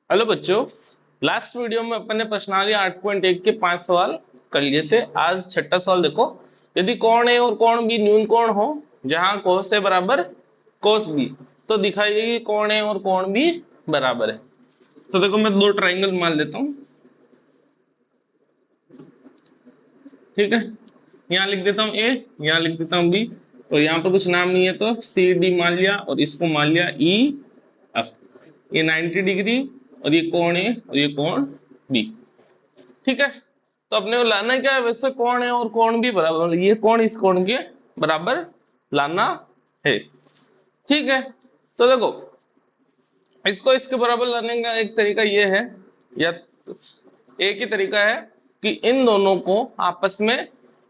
Hello बच्चों। Last video में अपन ने प्रश्नावली 8.1 के 5 सवाल कर लिए थे। आज छठा सवाल देखो। यदि कोण ए और कोण बी न्यून कोण हो जहां कोस ए बराबर कोस बी, तो दिखाइए कि कोण ए और कोण बी बराबर है। तो देखो मैं दो ट्राइंगल मान लेता हूं, ठीक है। यहाँ लिख देता हूँ ए, यहाँ लिख देता हूँ बी, और यहाँ पर कुछ नाम नहीं है तो सी डी मान लिया और इसको मान लिया ई एफ। ये 90 डिग्री और ये कोण ए और ये कोण बी, ठीक है। तो अपने को लाना क्या है, वैसे कोण है और कोण भी बराबर, ये कोण इस कोण के बराबर लाना है, ठीक है। तो देखो इसको इसके बराबर लाने का एक तरीका ये है, या एक ही तरीका है कि इन दोनों को आपस में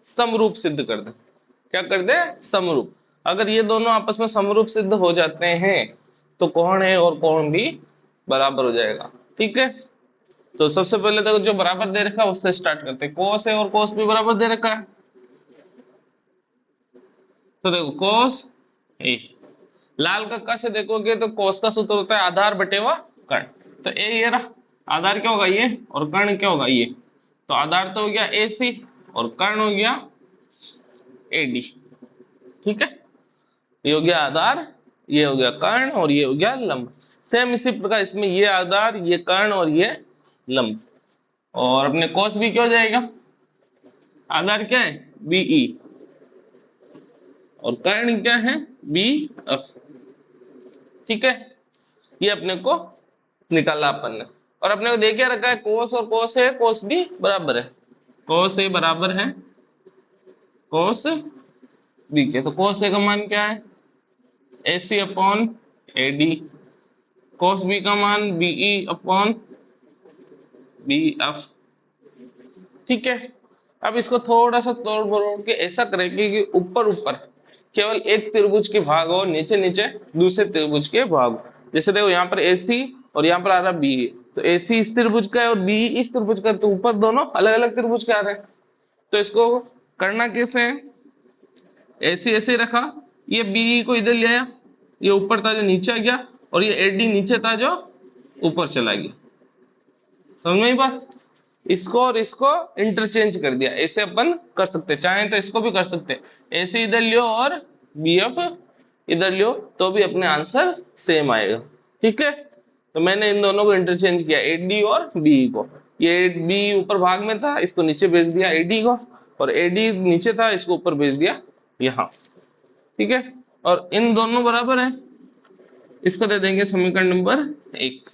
समरूप सिद्ध कर दे। क्या कर दे? समरूप। अगर ये दोनों आपस में समरूप सिद्ध हो जाते हैं तो कोण है और कोण भी बराबर हो जाएगा, ठीक है। तो सबसे पहले तो जो बराबर दे रखा है उससे स्टार्ट करते हैं। कोस है और कोस भी बराबर दे रखा है, तो देखो कोस ए, लाल कक्का से देखोगे तो कोस का सूत्र होता है आधार बटेवा कर्ण। तो ए ये रहा, आधार क्या होगा ये और कर्ण क्या होगा ये। तो आधार तो हो गया ए सी और कर्ण हो गया ए डी, ठीक है। ये हो गया आधार, ये हो गया कर्ण और ये हो गया लंब। सेम इसी प्रकार इसमें ये आधार, ये कर्ण और ये लंब। और अपने कोस भी क्या हो जाएगा, आधार क्या है बीई और कर्ण क्या है बी एफ, ठीक है। ये अपने को निकाला अपन ने। और अपने को देखिए रखा है कोस और कोस है, कोस भी बराबर है, कोस ए बराबर है कोस बी के। तो कोस ए का मान क्या है A C upon A D, cos B का मान बीई अपॉन बी एफ, ठीक है। अब इसको थोड़ा सा तोड़ मरोड़ के ऐसा करेंगे कि ऊपर ऊपर केवल एक त्रिभुज के भाग हो, नीचे नीचे दूसरे त्रिभुज के भाग हो। जैसे देखो यहाँ पर AC और यहाँ पर आ रहा बी, तो AC इस त्रिभुज का है और बी इस त्रिभुज का है, तो ऊपर दोनों अलग अलग त्रिभुज के आ रहे हैं। तो इसको करना कैसे है, AC ऐसे रखा, ये BE को इधर ले आया, ये ऊपर था जो नीचे आ गया, और ये AD नीचे था जो ऊपर चला गया। समझ में आई बात। इसको और इसको इंटरचेंज कर दिया, ऐसे अपन कर सकते, चाहें तो इसको भी कर सकते, ऐसे इधर लियो और BF इधर लियो तो भी अपने आंसर सेम आएगा, ठीक है। तो मैंने इन दोनों को इंटरचेंज किया, AD और BE को। ये बी ऊपर भाग में था, इसको नीचे भेज दिया AD को, और AD नीचे था, इसको ऊपर भेज दिया यहाँ, ठीक है। और इन दोनों बराबर है, इसको दे देंगे समीकरण नंबर 1।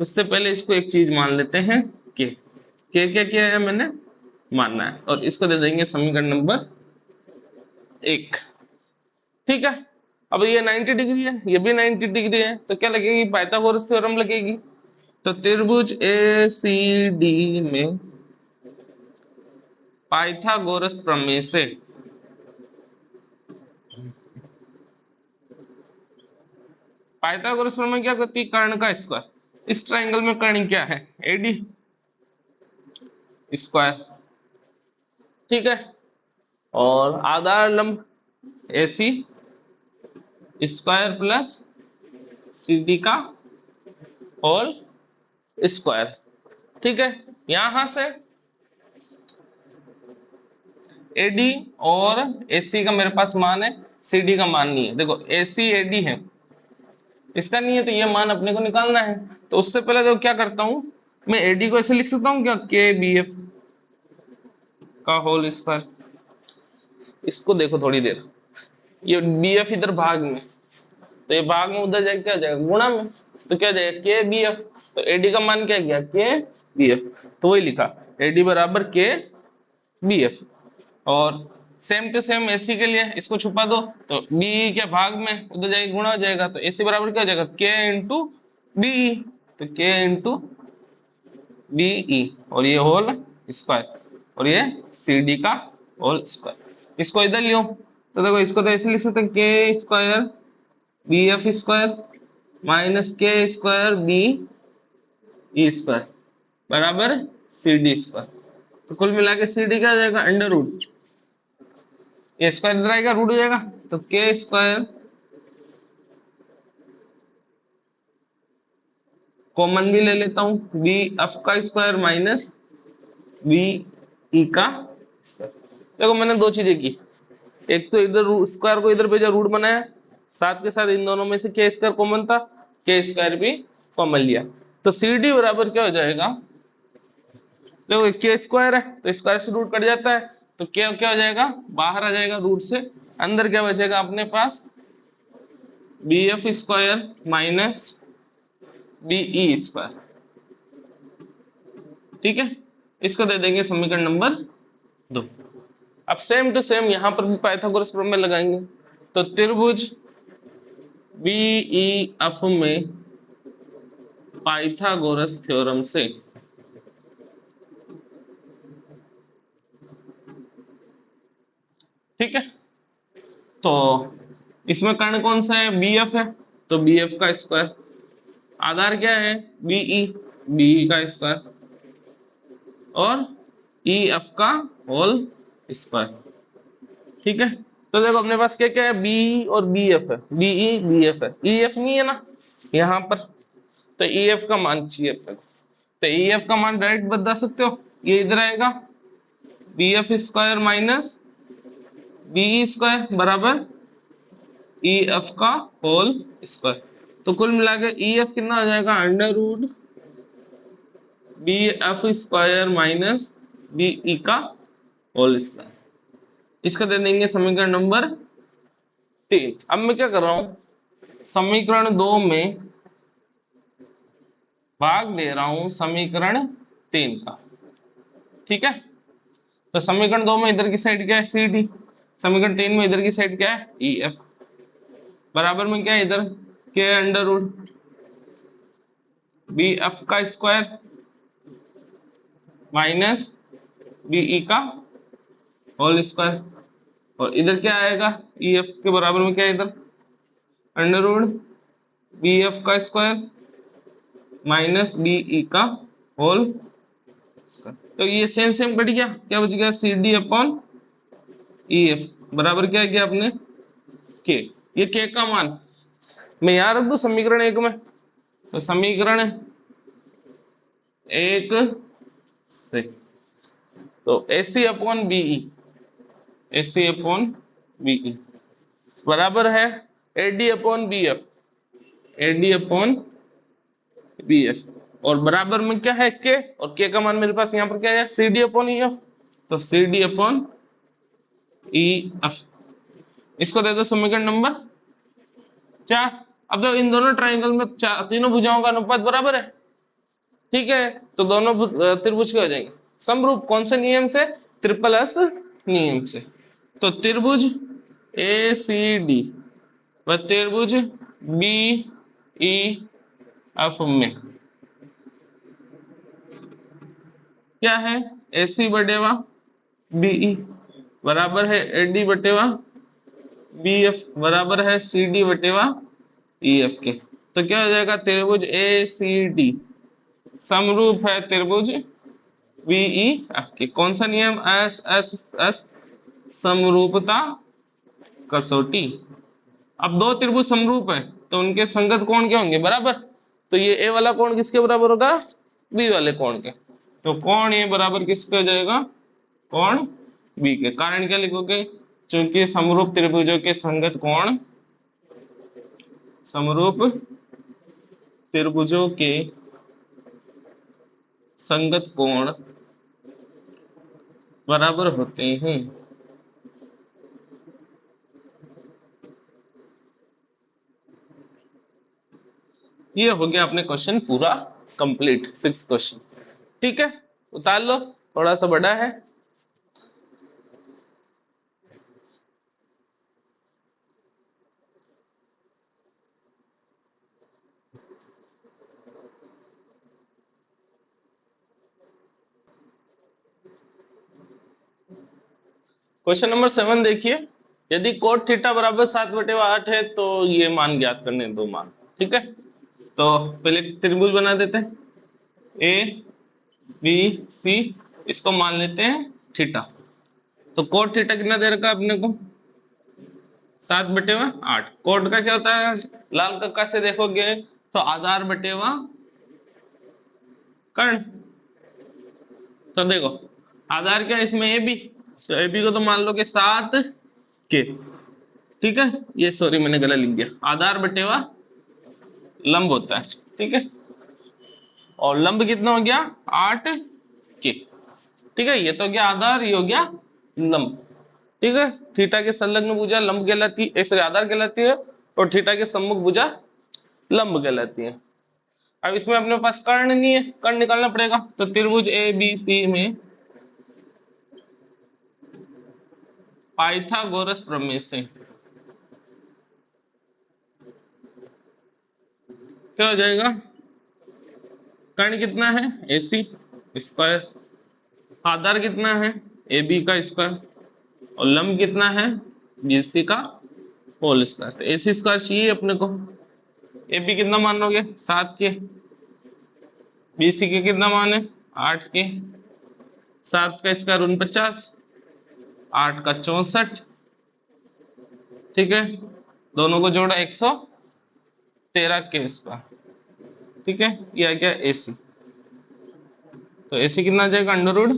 उससे पहले इसको एक चीज मान लेते हैं के क्या किया है मैंने मानना है, और इसको दे देंगे समीकरण नंबर 1, ठीक है। अब ये 90 डिग्री है, ये भी 90 डिग्री है, तो क्या लगेगी पाइथागोरस थ्योरम लगेगी। तो त्रिभुज ए सी डी में पाइथागोरस प्रमेय से पाइथागोरस प्रमेय क्या करती है, कर्ण का स्क्वायर। इस ट्राइंगल में कर्ण क्या है एडी स्क्वायर, ठीक है। और आधार लंब AC square plus C D का होल स्क्वायर, ठीक है। यहां से एडी और एसी का मेरे पास मान है, सीडी का मान नहीं है। देखो एसी एडी है, इसका नहीं है, तो ये मान अपने को निकालना है। तो उससे पहले देखो क्या करता हूं, मैं एडी को ऐसे लिख सकता हूं क्या, के बी एफ का होल स्क्वायर। इसको देखो थोड़ी देर, ये बी एफ इधर भाग में, तो ये भाग में उधर जाके क्या हो जाएगा गुणा में, तो क्या जाएगा के बी एफ। तो एडी का मान क्या गया के बी एफ, तो वही लिखा एडी बराबर के बी एफ। और सेम टू सेम एसी के लिए इसको छुपा दो, तो बी के भाग में उधर जाके गुणा हो जाएगा, तो एसी बराबर क्या हो जाएगा के इंटू बी, तो के इंटू बीई और ये होल स्क्वायर, और ये सी डी का होल स्क्वायर। इसको इधर लियो, तो देखो इसको तो ऐसे लिख सकते हैं के square B F square minus के स्क्वायर बी ई स्क्वायर बराबर सी डी स्क्वायर। तो कुल मिला के सी डी क्या हो जाएगा अंडर रूट, ये स्क्वायर इधर आएगा रूट हो जाएगा, तो के स्क्वायर कॉमन भी ले लेता हूं, बी एफ का स्क्वायर माइनस बी ई का स्क्वायर। देखो मैंने दो चीजें की, एक तो इधर स्क्वायर को इधर भेजा, रूट बनाया, साथ के साथ इन दोनों में से के स्क्वायर कॉमन था, के स्क्वायर भी कॉमन लिया। तो सी डी बराबर क्या हो जाएगा, देखो के स्क्वायर है तो स्क्वायर से रूट कट जाता है, तो क्या क्या हो जाएगा, बाहर आ जाएगा रूट से, अंदर क्या बचेगा अपने पास, B F square minus B E square. ठीक है, इसको दे देंगे समीकरण नंबर 2। अब सेम टू सेम यहां पर भी पाइथागोरस प्रमेय लगाएंगे। तो त्रिभुज बीई एफ में पाइथागोरस थ्योरम से ठीक है, तो इसमें कर्ण कौन सा है, बी एफ है, तो बी एफ का स्क्वायर, आधार क्या है बीई, बीई का स्क्वायर और ई एफ का होल स्क्वायर। ठीक है, तो देखो अपने पास क्या क्या है, बी और बी एफ है, बीई बी एफ है, ई एफ नहीं है ना यहाँ पर, तो ई एफ का मान चाहिए अपने को। तो ई एफ का मान डायरेक्ट बता सकते हो, ये इधर आएगा B F square minus BE square बराबर ई एफ का होल स्क्वायर। तो कुल मिला के ई एफ कितना हो जाएगा, under root B F square minus B E का होल स्क्वायर। इसका दे देंगे समीकरण नंबर 3। अब मैं क्या कर रहा हूं, समीकरण 2 में भाग दे रहा हूं समीकरण 3 का। ठीक है, तो समीकरण 2 में इधर की साइड क्या है सी डी, समीकरण 3 में इधर की साइड क्या है ई एफ, बराबर में क्या है इधर के अंडर रूट बी एफ का स्क्वायर माइनस बी ई का होल स्क्वायर, और इधर क्या आएगा ई एफ के बराबर में क्या है इधर अंडर रूट बी एफ का स्क्वायर माइनस बी ई का होल स्क्वायर। तो ये सेम सेम कट गया, क्या बच गया C D upon E F बराबर क्या गया अपने के, ये के का मान मैं यहां रख दू समीकरण 1 में, तो समीकरण 1 से तो AC upon BE, AC upon BE बराबर है AD upon BF, AD upon BF, और बराबर में क्या है K, और K का मान मेरे पास यहाँ पर क्या है CD अपॉन EF, तो CD अपॉन EF। इसको दे दो समीकरण नंबर 4। अब तो इन दोनों ट्राइंगल में तीनों भुजाओं का अनुपात बराबर है। ठीक है, तो दोनों त्रिभुज के हो जाएंगे समरूप, कौन से नियम से, ट्रिपल एस नियम से। तो त्रिभुज ए सी डी व त्रिभुज बी ई एफ में क्या है AC बटेवा BE बराबर है AD बटेवा BF बराबर है CD बटेवा EF के। तो क्या हो जाएगा त्रिभुज ACD समरूप है त्रिभुज BEF के, कौन सा नियम, SSS समरूपता कसौटी। अब दो त्रिभुज समरूप है तो उनके संगत कोण क्या होंगे बराबर, तो ये ए वाला कोण किसके बराबर होगा बी वाले कोण के, तो कोण ए बराबर किसके हो जाएगा कोण बी के। कारण क्या लिखोगे, चूंकि समरूप त्रिभुजों के संगत कोण, समरूप त्रिभुजों के संगत कोण बराबर होते हैं। ये हो गया अपने क्वेश्चन पूरा कंप्लीट 6 क्वेश्चन। ठीक है, उतार लो, थोड़ा सा बड़ा है। क्वेश्चन नंबर 7 देखिए, यदि कोट थीटा बराबर 7/8 है तो ये मान ज्ञात करने दो मान। ठीक है, तो पहले त्रिभुज बना देते हैं ABC, इसको मान लेते हैं थीटा। तो कोट थीटा कितना दे रखा है अपने को 7/8। कोट का क्या होता है, लाल कक्का से देखोगे तो आधार बटेवा कर्ण। तो देखो आधार क्या है इसमें, ए बी, तो ए बी को तो मान लो कि 7 के, ठीक है। ये सॉरी मैंने गलत लिख दिया, आधार बटेवा लंब होता है, ठीक है। और लंब कितना हो गया 8 के, ठीक है। ये तो हो गया आधार, ये हो गया लंब, ठीक है। थीटा के संलग्न भुजा लंब कहलाती है, सॉरी आधार कहलाती है, और थीटा के सम्मुख भुजा लंब कहलाती है। अब इसमें अपने पास कर्ण नहीं है, कर्ण निकालना पड़ेगा। तो त्रिभुज ए बी सी में पाइथागोरस प्रमेय से क्या हो जाएगा, कर्ण कितना है AC स्क्वायर, आधार कितना है AB का स्क्वायर, और लंब कितना है BC का होल स्क्वायर। तो AC स्क्वायर चाहिए अपने को। AB कितना मान लोगे 7 के, BC के कितना मान है 8 के, 7 का स्क्वायर 49, 8 का 64, ठीक है। दोनों को जोड़ा 113 के स्क्वायर, ठीक है। ये आ गया AC। तो AC कितना आ जाएगा अंडर रूट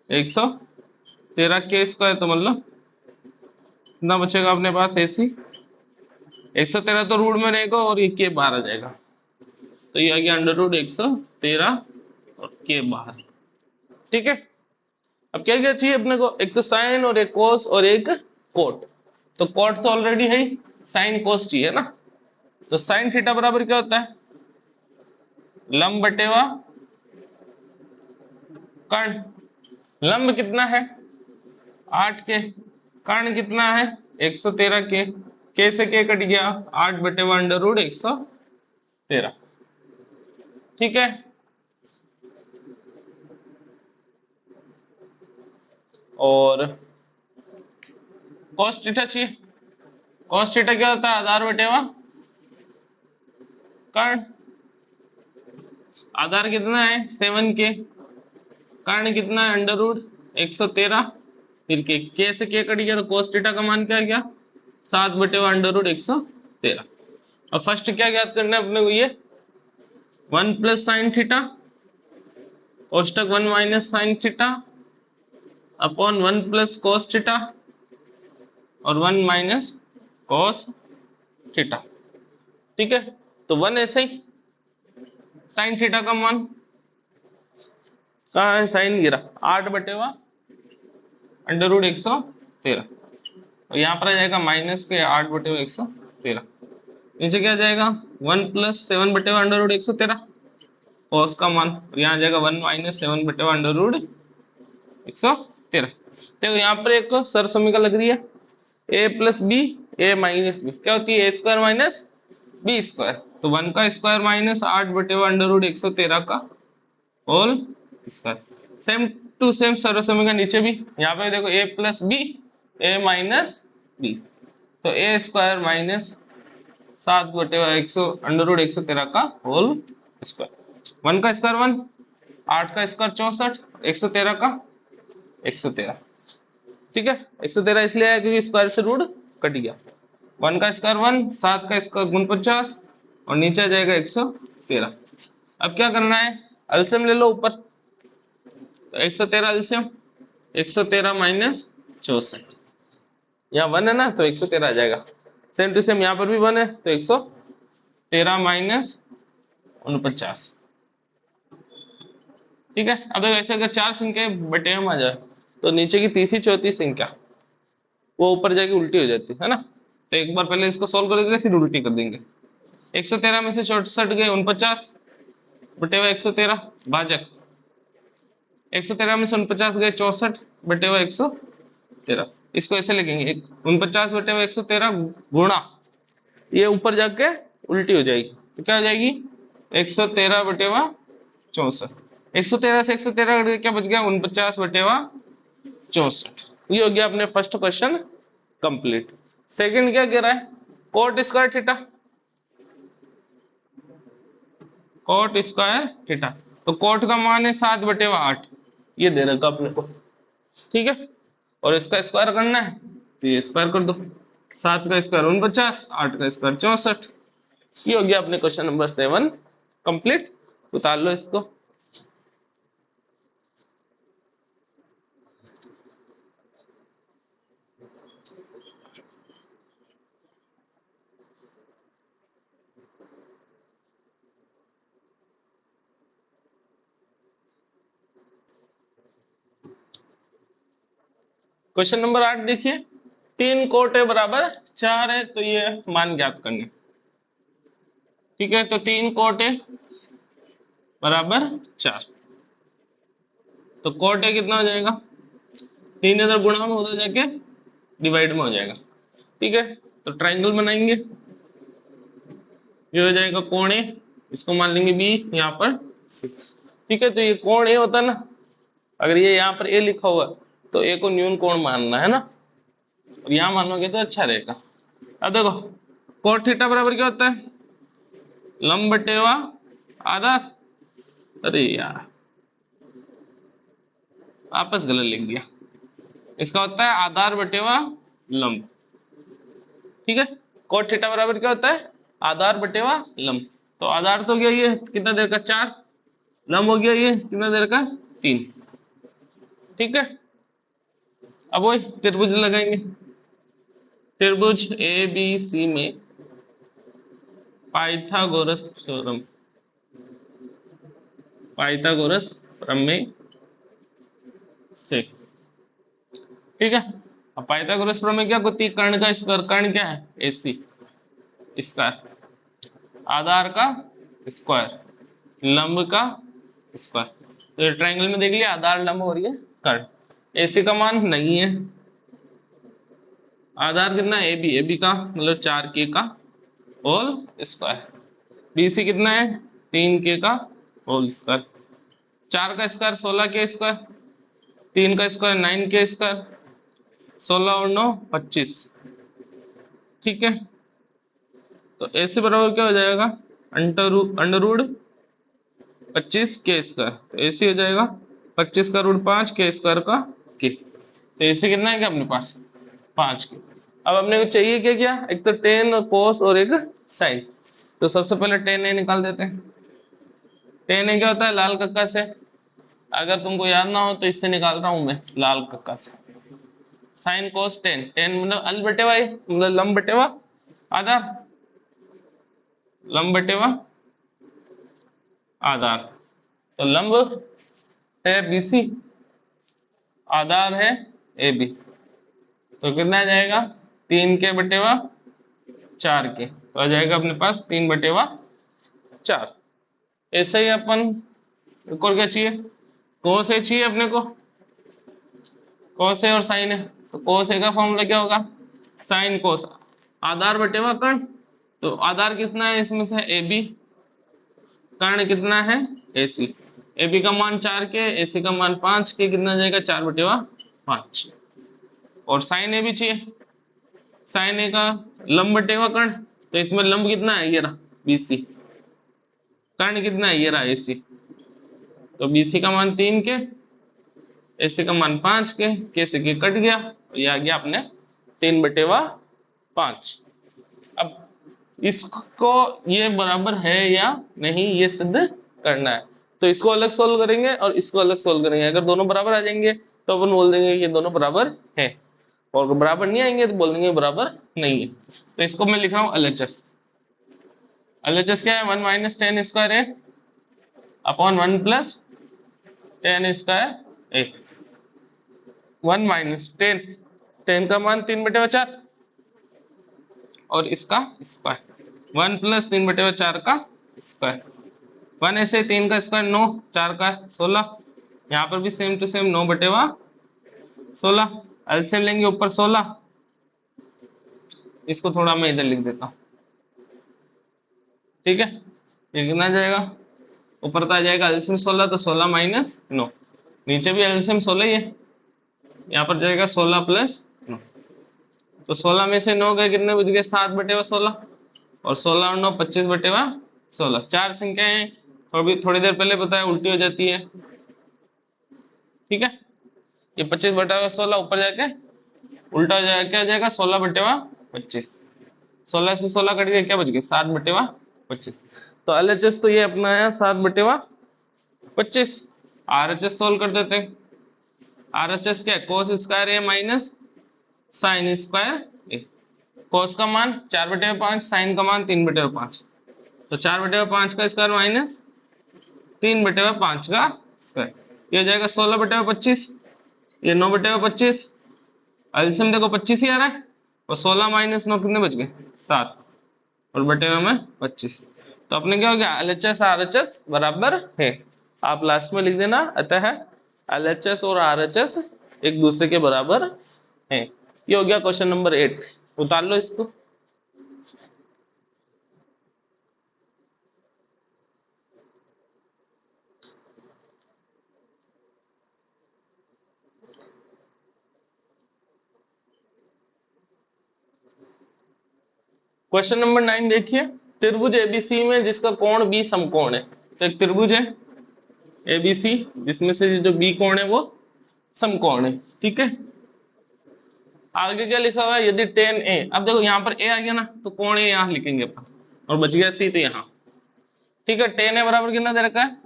113 के स्क्वायर, तो मतलब कितना बचेगा अपने पास AC 113 तो रूट में रहेगा और ये के बाहर आ जाएगा, तो ये आ गया अंडर रूट 113 और के बाहर, ठीक है। अब क्या क्या चाहिए अपने को, एक तो साइन और एक कोस और एक कोट। तो कोट तो ऑलरेडी है, साइन कोस चाहिए ना। तो साइन थीटा बराबर क्या होता है, लंब बटेवा कर्ण। लंब कितना है 8 के, कर्ण कितना है 113 के से के कट गया 8 बटेवा अंडर रूट 113, ठीक है। और cos थीटा चाहिए, cos थीटा क्या होता है आधार बटेवा कर्ण। आधार कितना है 7 के, कर्ण कितना है अंडर रूट 113, फिर के से के कट गया तो cos थीटा का मान क्या गया 7 बटेवा अंडर रूट 113। अब फर्स्ट क्या ज्ञात करना है अपने को, ये 1 प्लस साइन थीटा कोष्टक 1 minus sine theta upon 1 plus cos theta और 1 माइनस cos थीटा, ठीक है। तो 1 ऐसे ही साइन थीटा का मान कहाँ है, साइन गिरा 8 बटेवा अंडर रूट 113, और यहाँ पर आ जाएगा माइनस के 8 बटेवा 113, नीचे क्या आ जाएगा 1 प्लस 7 बटेवा अंडर रूट 113 cos का मान, और यहाँ आ जाएगा 1 माइनस 7 बटेवा अंडर रूट 113। देखो यहाँ पर एक सर समीकरण लग रही है a plus B A minus B, क्या होती है a square minus B square. तो 1 का स्क्वायर माइनस 8 बटेवा अंडर रूट 113 का whole square. Same to same सर्व समीकरण नीचे भी, यहाँ पे देखो a plus B A minus B, तो a स्क्वायर माइनस 7 बटेवा 100 अंडर रूट 113 का होल स्क्वायर। 1 का स्क्वायर 1, 8 का स्क्वायर 64, 113 का 113, ठीक है। 113 इसलिए आया क्योंकि स्क्वायर से रूट कट गया। 1 का स्क्वायर 1, 7 का स्क्वायर 49 और नीचे आ जाएगा 113। अब क्या करना है, एलसीएम ले लो ऊपर, तो 113 एलसीएम 113 माइनस 64, यहाँ 1 है ना तो 113 आ जाएगा। सेम टू सेम यहाँ पर भी 1 है तो 113 माइनस 49, ठीक है। अब ऐसे अगर 4 संख्या बटे में आ जाए तो नीचे की तीसरी चौथी संख्या वो ऊपर जाके उल्टी हो जाती है ना। तो एक बार पहले इसको सोल्व कर देते फिर उल्टी कर देंगे। 113 में से 64 गए 49 बटे हुआ 113 भाजक, 113 में से 49 गए 64 बटे हुआ 113। इसको ऐसे लिखेंगे 49 बटे हुआ 113 गुणा, ये ऊपर जाके उल्टी हो जाएगी तो क्या हो जाएगी 113 बटे हुआ 64। 113 से 113 क्या बच गया 49 बटे हुआ 64। ये हो गया अपने फर्स्ट क्वेश्चन कंप्लीट। सेकंड क्या कह रहा है, coat square theta, coat square theta. तो कोट का मान है 7 बटे 8, ये दे रखा अपने को, ठीक है। और इसका स्क्वायर करना है तो ये स्क्वायर कर दो, 7 का स्क्वायर 49, 8 का स्क्वायर 64। ये हो गया अपने क्वेश्चन नंबर 7 कंप्लीट। उतार लो इसको। क्वेश्चन नंबर 8 देखिए, 3 कोट है बराबर 4 है, तो ये मान ज्ञात करने। ठीक है, तो 3 कोट है बराबर 4, तो कोट है कितना हो जाएगा, 3 इधर गुणा में उधर जाके डिवाइड में हो जाएगा। ठीक है, तो ट्राइंगल बनाएंगे, ये हो जाएगा कोण ए, इसको मान लेंगे बी, यहाँ पर सी। ठीक है, तो ये कोण ए होता है ना, अगर ये यहाँ पर ए लिखा हुआ तो ए को न्यून कोण मानना है ना, और यहाँ मानोगे तो अच्छा रहेगा। अब देखो कोट थीटा बराबर क्या होता है, लंब बटेवा आधार। अरे यार आपस गलत लिख दिया, इसका होता है आधार बटेवा लंब। ठीक है, कोट थीटा बराबर क्या होता है, आधार बटेवा लंब। तो आधार तो गया ये कितना देर का 4, लंब हो गया ये कितना देर का 3। ठीक है, अब वही त्रिभुज लगाएंगे, त्रिभुज ए बी सी में पाइथागोरस थ्योरम, पाइथागोरस प्रमेय से। ठीक है, अब पाइथागोरस प्रमेय क्या होती है, कर्ण का स्क्वायर, कर्ण क्या है AC स्क्वायर, आधार का स्क्वायर, लंब का स्क्वायर। तो ये ट्रायंगल में देख लिया, आधार लंब हो रही है कर्ण, AC का मान नहीं है, आधार कितना है AB, AB का मतलब 4K का होल स्क्वायर, BC कितना है 3K का होल स्क्वायर, 4 का स्क्वायर 16K स्क्वायर, 3 का स्क्वायर 9K स्क्वायर, 16 और 9 25। ठीक है, तो AC बराबर क्या हो जाएगा, अंडर रूट 25K स्क्वायर, तो AC हो जाएगा 25 का रूट 5 K स्क्वायर का K। तो AC कितना है क्या अपने पास 5K। अब अपने को चाहिए क्या क्या, एक तो टेन और कोस और एक साइन। तो सबसे पहले टेन ए निकाल देते हैं। टेन ए क्या होता है, लाल कक्का से, अगर तुमको याद ना हो तो इससे निकाल रहा हूं मैं लाल कक्का से। साइन कोस टेन, टेन मतलब अल बटेवा ए, मतलब लंब बटेवा आधार, लंब बटेवा आधार। तो लंब है BC, आधार है AB, तो कितना आ जाएगा 3K बटेवा 4K, तो आ जाएगा अपने पास 3 बटेवा 4। ऐसे ही अपन और क्या चाहिए, कोस ए चाहिए अपने को, कोस ए और साइन है। तो कोस ए का फॉर्मूला क्या होगा, साइन कोस आधार बटेवा कर्ण, तो आधार कितना है इसमें से AB, कर्ण कितना है AC, AB का मान 4K, AC का मान 5K, कितना आ जाएगा 4 बटेवा 5। और साइन ए भी चाहिए, साइन ए का लंब बटेवा कर्ण, तो इसमें लंब कितना है ये रहा BC, कर्ण कितना है ये रहा AC, तो BC का मान 3K, AC का मान 5K, K से K कट गया, तो ये आ गया अपने 3 बटेवा 5। अब इसको ये बराबर है या नहीं ये सिद्ध करना है, तो इसको अलग सोल्व करेंगे और इसको अलग सोल्व करेंगे। अगर दोनों बराबर आ जाएंगे तो अपन बोल देंगे ये दोनों बराबर है, और अगर बराबर नहीं आएंगे तो बोल देंगे बराबर नहीं है। तो इसको मैं लिख रहा हूँ LHS। LHS क्या है, 1 माइनस टेन स्क्वायर ए अपॉन 1 प्लस टेन स्क्वायर ए, 1 माइनस टेन, टेन का मान 3 बटे 4 और इसका स्क्वायर, 1 प्लस 3 बटे 4 का स्क्वायर, 1 ऐसे 3 का स्क्वायर 9, 4 का 16, यहाँ पर भी सेम टू सेम 9 बटे 16, एलसीएम लेंगे ऊपर 16, इसको थोड़ा मैं इधर लिख देता हूँ। ठीक है, ये कितना जाएगा, ऊपर तो आ जाएगा एलसीएम 16, तो 16 माइनस 9, नीचे भी एलसीएम 16 ही है, यहाँ पर जाएगा 16 प्लस 9, तो 16 में से 9 गए कितने बच गए 7 बटे 16, और 16 और 9 25 बटे 16, चार संख्याएं थोड़ी देर पहले बताया उल्टी हो जाती है। ठीक है, ये 25 बटा 16 ऊपर जाके उल्टा हो जाएगा, क्या हो जाएगा 16 बटे 25, 16 से 16 कट गया, क्या बच गया 7 बटे 25। तो LHS तो ये अपना आया 7 बटे 25। RHS सोल्व कर देते हैं। RHS क्या है, कोस स्क्वायर ए माइनस साइन स्क्वायर ए, कोस का मान 4 बटे 5, साइन का मान 3 बटे 5, तो 4 बटे 5 का स्क्वायर माइनस 3 बटे 5 का स्क्वायर, ये हो जाएगा 16 बटे 25, ये 9 बटे 25, एलसीएम देखो 25 ही आ रहा है, और 16 माइनस 9 कितने बच गए, 7, और बटे में 25। तो अपने क्या हो गया, एलएचएस आरएचएस बराबर है। आप लास्ट में लिख देना, अतः एलएचएस और आरएचएस एक दूसरे के बराबर है। ये हो गया क्वेश्चन नंबर 8। उतार लो इसको। क्वेश्चन नंबर 9 देखिए, त्रिभुज एबीसी में जिसका कोण बी समकोण है। तो एक त्रिभुज है एबीसी जिसमें से जो बी कोण है वो समकोण है, ठीक है। आगे क्या लिखा हुआ है, यदि टेन ए, अब देखो यहाँ पर ए आ गया ना, तो कोण ए यहाँ लिखेंगे अपन, और बच गया सी तो यहाँ, ठीक है। टेन ए बराबर कितना दे रखा है,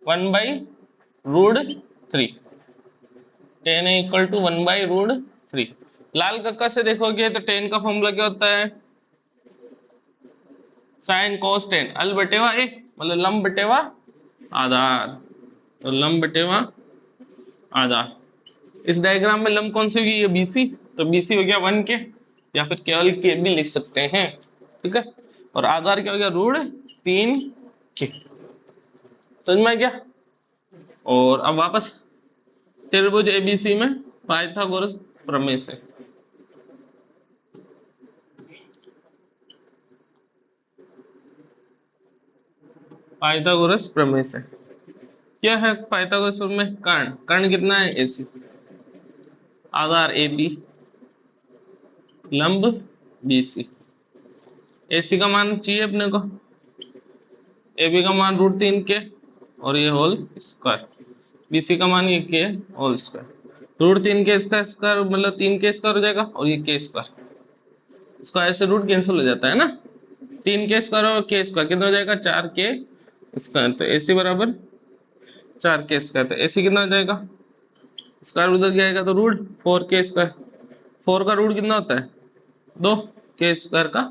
1/√3। Tan A equal to 1/√3। लाल कक्का से देखोगे तो टेन का फॉर्मूला क्या होता है, साइन कोस टेन अल बटेवा ए, मतलब लंब बटेवा आधार। तो लंब बटेवा आधार, इस डायग्राम में लंब कौन सी होगी, ये बीसी, तो बीसी हो गया 1 के, या फिर केवल के भी लिख सकते हैं, ठीक है। और आधार क्या हो गया, √3 के। समझ में आ गया। और अब वापस त्रिभुज एबीसी में पाइथागोरस प्रमेय से, पाइथागोरस प्रमेय से क्या है, पाइथागोरस प्रमेय, कर्ण, कर्ण कितना है, एसी, आधार ए बी, लंब बीसी। एसी का मान चाहिए अपने को, ए बी का मान √3 के, और ये होल स्क्वायर, बीसी का मान ये के होल स्क्वायर। √3 के इसका स्क्वायर मतलब 3 के स्क्वायर हो जाएगा, और ये के स्क्वायर, स्क्वायर से रूट कैंसिल हो जाता है ना, 3 के स्क्वायर और के स्क्वायर कितना हो जाएगा, 4 के स्क्वायर। तो एसी बराबर 4 के स्क्वायर, तो एसी कितना हो जाएगा, स्क्वायर उधर क्या आएगा, तो √4 के स्क्वायर। 4 का रूट कितना होता है, 2 के स्क्वायर का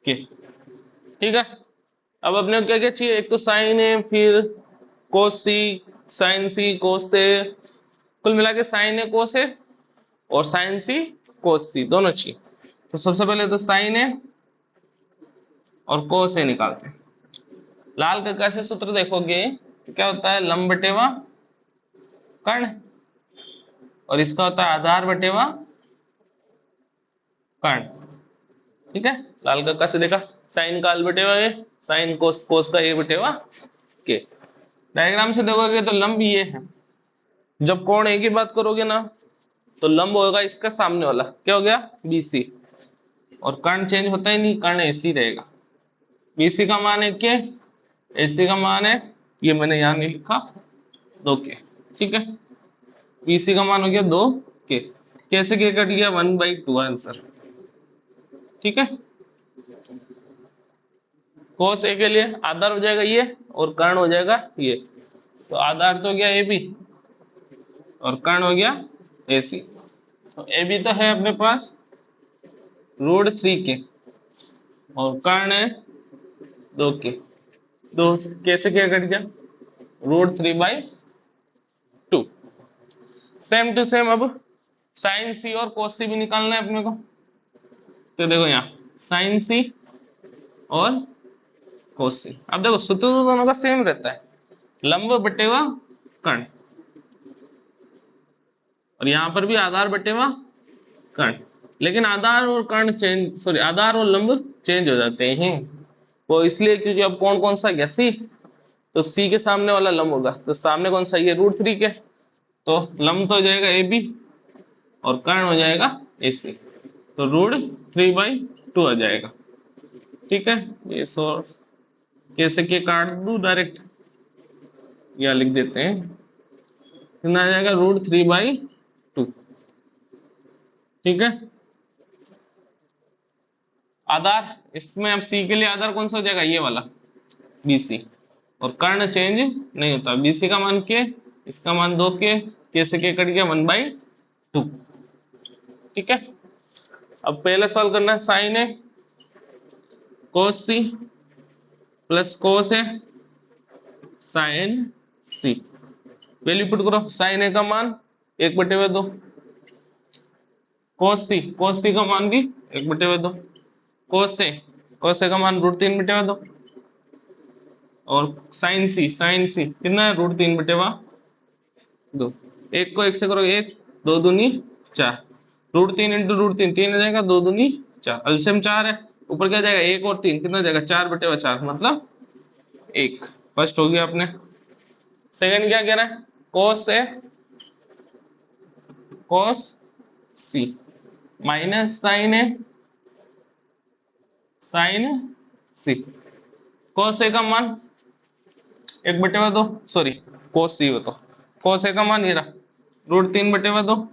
के, ठीक है। अब अपने को क्या क्या चाहिए, एक तो साइन है, फिर कोस सी, साइन सी, कोस से, कुल मिला के साइन है, कोस है, और साइन सी कोस सी दोनों चाहिए। तो सबसे पहले तो साइन है और कोस है निकालते हैं। लाल का कैसे सूत्र देखोगे तो क्या होता है, लंब बटेवा कर्ण, और इसका होता है आधार बटेवा कर्ण, ठीक है। लाल का कैसे देखा, साइन का अल बटेवा ए, साइन कोस, कोस का ए बटेवा के। डायग्राम से देखोगे तो लंब ये है, जब कोण ए की बात करोगे ना, तो लंब होगा इसका सामने वाला, क्या हो गया, बीसी, और कर्ण चेंज होता ही नहीं, कर्ण एसी रहेगा। बीसी का मान है के, एसी का मान है, ये मैंने यहां नहीं लिखा, 2 के, ठीक है। बीसी का मान हो गया 2 के, कैसे के कट गया, 1/2 आंसर, ठीक है। कोस ए के लिए आधार हो जाएगा ये, और कर्ण हो जाएगा ये। तो आधार तो हो गया ए बी, और कर्ण हो गया ए सी। तो ए बी तो है अपने पास √3 के, और कर्ण है 2 के, 2 कैसे क्या कट गया, √3/2। सेम टू सेम अब साइन सी और कोस सी भी निकालना है अपने को। तो देखो यहाँ साइन सी और कोस सी, अब देखो सूत्र तो दोनों का सेम रहता है, लंब बटेवा कर्ण, और यहाँ पर भी आधार बटेवा कर्ण, लेकिन आधार और कर्ण चेंज, सॉरी आधार और लंब चेंज हो जाते हैं, वो इसलिए क्योंकि अब कौन कौन सा गया, सी, तो सी के सामने वाला लंब होगा, तो सामने कौन सा, ये √3 के, तो लंब तो हो जाएगा ए बी, और कर्ण हो जाएगा ए सी, तो √3/2 आ जाएगा, ठीक है। ये सो कैसे के काट दू डायरेक्ट, या लिख देते हैं, कितना आ जाएगा, √3/2, ठीक है। आधार, इसमें अब सी के लिए आधार कौन सा हो जाएगा, ये वाला बीसी, और कर्ण चेंज नहीं होता, बीसी का मान के, इसका मान 2 के से के कट गया 1/2, ठीक है। अब पहले सॉल्व करना है, साइन है कोस सी प्लस कोस है साइन सी, वैल्यू पुट करो, साइन ए का मान 1/2, cos c का मान भी 1/2, cos a का मान √3/2, और sin c कितना है √3/2। एक को एक से करो, एक, दो दूनी 4, √3 इंटू √3 3 हो जाएगा, दो दूनी 4, अल्सियम 4 है, ऊपर क्या जाएगा, एक और तीन कितना हो जाएगा, 4/4 मतलब 1। फर्स्ट हो गया अपने। सेकंड क्या कह रहा है, cos c minus sin c। cos a का मान 1/2, सॉरी cos c बताओ, cos a का मान ये रहा √3/2,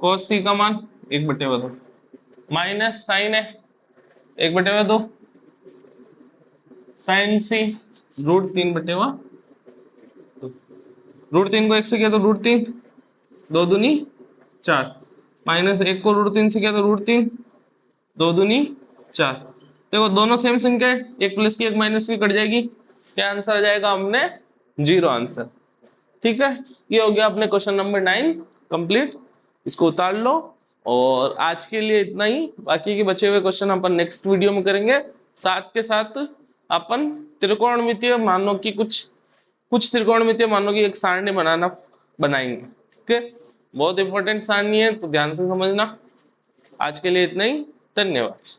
cos c का मान 1/2, माइनस sin है 1/2, sin c √3/2, √3 को एक से किया तो √3, दो दूनी 4, माइनस एक को √3 से किया तो √3, दो दूनी 4। देखो दोनों सेम संख्या है, एक प्लस की एक माइनस की कट जाएगी, क्या आंसर आ जाएगा, हमने 0 आंसर। ठीक है, ये हो गया अपने क्वेश्चन नंबर 9 कंप्लीट, इसको उतार लो। और आज के लिए इतना ही, बाकी के बचे हुए क्वेश्चन अपन नेक्स्ट वीडियो में करेंगे। साथ के साथ अपन त्रिकोणमितीय मानों की कुछ कुछ त्रिकोणमितीय मानों की एक सारणी बनाएंगे। ठीक है, बहुत इंपॉर्टेंट सारणी है, तो ध्यान से समझना। आज के लिए इतना ही, धन्यवाद।